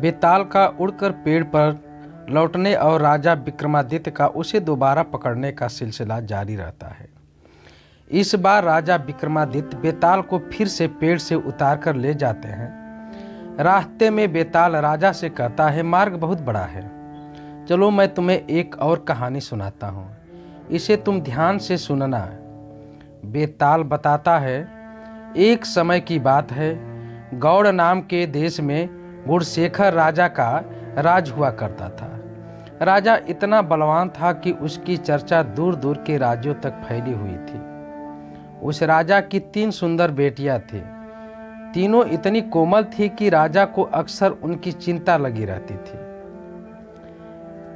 बेताल का उड़कर पेड़ पर लौटने और राजा विक्रमादित्य का उसे दोबारा पकड़ने का सिलसिला जारी रहता है। इस बार राजा विक्रमादित्य बेताल को फिर से पेड़ से उतार कर ले जाते हैं। रास्ते में बेताल राजा से कहता है, मार्ग बहुत बड़ा है, चलो मैं तुम्हें एक और कहानी सुनाता हूँ, इसे तुम ध्यान से सुनना। बेताल बताता है, एक समय की बात है, गौड़ नाम के देश में गुणशेखर राजा का राज हुआ करता था। राजा इतना बलवान था कि उसकी चर्चा दूर दूर के राज्यों तक फैली हुई थी। उस राजा की 3 सुंदर बेटियां थी। तीनों इतनी कोमल थी कि राजा को अक्सर उनकी चिंता लगी रहती थी।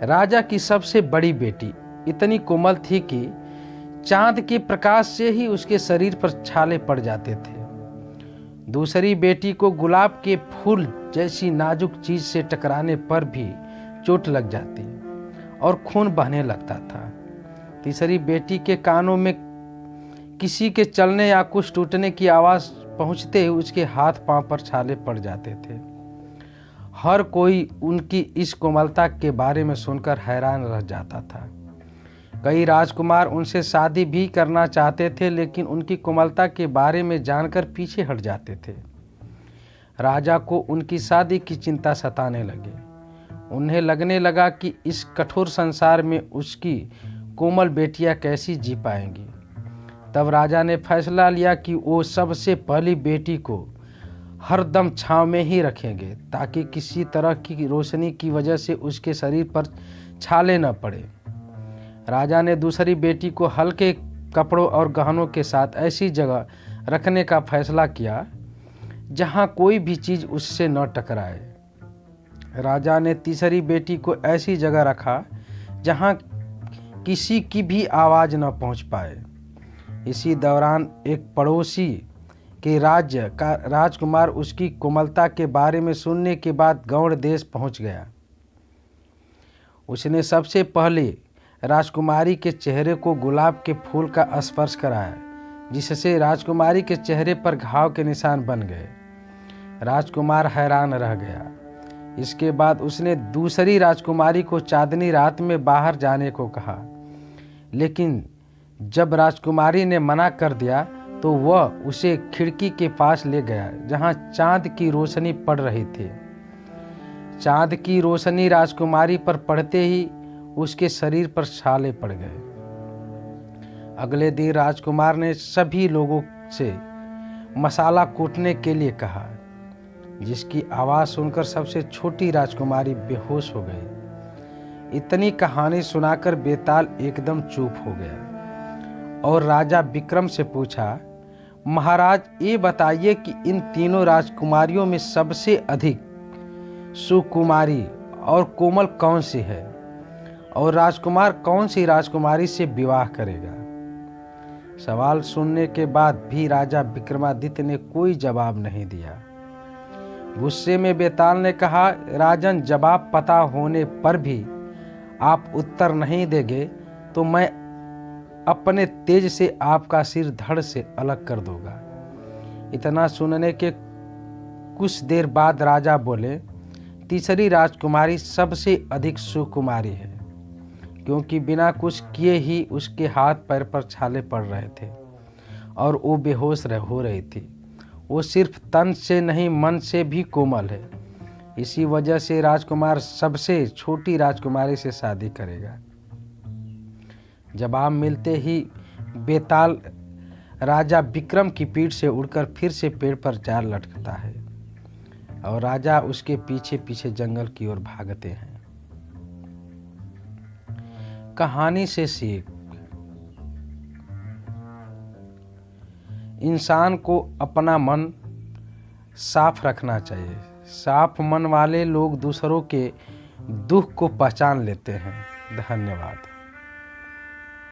राजा की सबसे बड़ी बेटी इतनी कोमल थी कि चांद के प्रकाश से ही उसके शरीर पर छाले पड़ जाते थे। दूसरी बेटी को गुलाब के फूल जैसी नाजुक चीज से टकराने पर भी चोट लग जाती और खून बहने लगता था। तीसरी बेटी के कानों में किसी के चलने या कुछ टूटने की आवाज पहुंचते ही उसके हाथ पांव पर छाले पड़ जाते थे। हर कोई उनकी इस कोमलता के बारे में सुनकर हैरान रह जाता था। कई राजकुमार उनसे शादी भी करना चाहते थे, लेकिन उनकी कोमलता के बारे में जानकर पीछे हट जाते थे। राजा को उनकी शादी की चिंता सताने लगी। उन्हें लगने लगा कि इस कठोर संसार में उसकी कोमल बेटियां कैसी जी पाएंगी। तब राजा ने फैसला लिया कि वो सबसे पहली बेटी को हरदम छांव में ही रखेंगे, ताकि किसी तरह की रोशनी की वजह से उसके शरीर पर छाले न पड़े। राजा ने दूसरी बेटी को हल्के कपड़ों और गहनों के साथ ऐसी जगह रखने का फैसला किया जहां कोई भी चीज उससे न टकराए। राजा ने तीसरी बेटी को ऐसी जगह रखा जहां किसी की भी आवाज न पहुंच पाए। इसी दौरान एक पड़ोसी के राज्य का राजकुमार उसकी कोमलता के बारे में सुनने के बाद गौड़ देश पहुंच गया। उसने सबसे पहले राजकुमारी के चेहरे को गुलाब के फूल का स्पर्श कराया, जिससे राजकुमारी के चेहरे पर घाव के निशान बन गए। राजकुमार हैरान रह गया। इसके बाद उसने दूसरी राजकुमारी को चांदनी रात में बाहर जाने को कहा, लेकिन जब राजकुमारी ने मना कर दिया तो वह उसे खिड़की के पास ले गया जहां चांद की रोशनी पड़ रही थी। चांद की रोशनी राजकुमारी पर पड़ते ही उसके शरीर पर छाले पड़ गए। अगले दिन राजकुमार ने सभी लोगों से मसाला कूटने के लिए कहा, जिसकी आवाज सुनकर सबसे छोटी राजकुमारी बेहोश हो गई। इतनी कहानी सुनाकर बेताल एकदम चुप हो गया और राजा विक्रम से पूछा, महाराज ये बताइए कि इन तीनों राजकुमारियों में सबसे अधिक सुकुमारी और कोमल कौन सी है, और राजकुमार कौन सी राजकुमारी से विवाह करेगा। सवाल सुनने के बाद भी राजा विक्रमादित्य ने कोई जवाब नहीं दिया। गुस्से में बेताल ने कहा, राजन, जवाब पता होने पर भी आप उत्तर नहीं देंगे तो मैं अपने तेज से आपका सिर धड़ से अलग कर दूंगा। इतना सुनने के कुछ देर बाद राजा बोले, तीसरी राजकुमारी सबसे अधिक सुकुमारी है, क्योंकि बिना कुछ किए ही उसके हाथ पैर पर छाले पड़ रहे थे और वो बेहोश हो रही थी। वो सिर्फ तन से नहीं, मन से भी कोमल है। इसी वजह से राजकुमार सबसे छोटी राजकुमारी से शादी करेगा। जवाब मिलते ही बेताल राजा विक्रम की पीठ से उड़कर फिर से पेड़ पर जा लटकता है और राजा उसके पीछे पीछे जंगल की ओर भागते हैं। कहानी से सीख, इंसान को अपना मन साफ रखना चाहिए। साफ मन वाले लोग दूसरों के दुख को पहचान लेते हैं। धन्यवाद।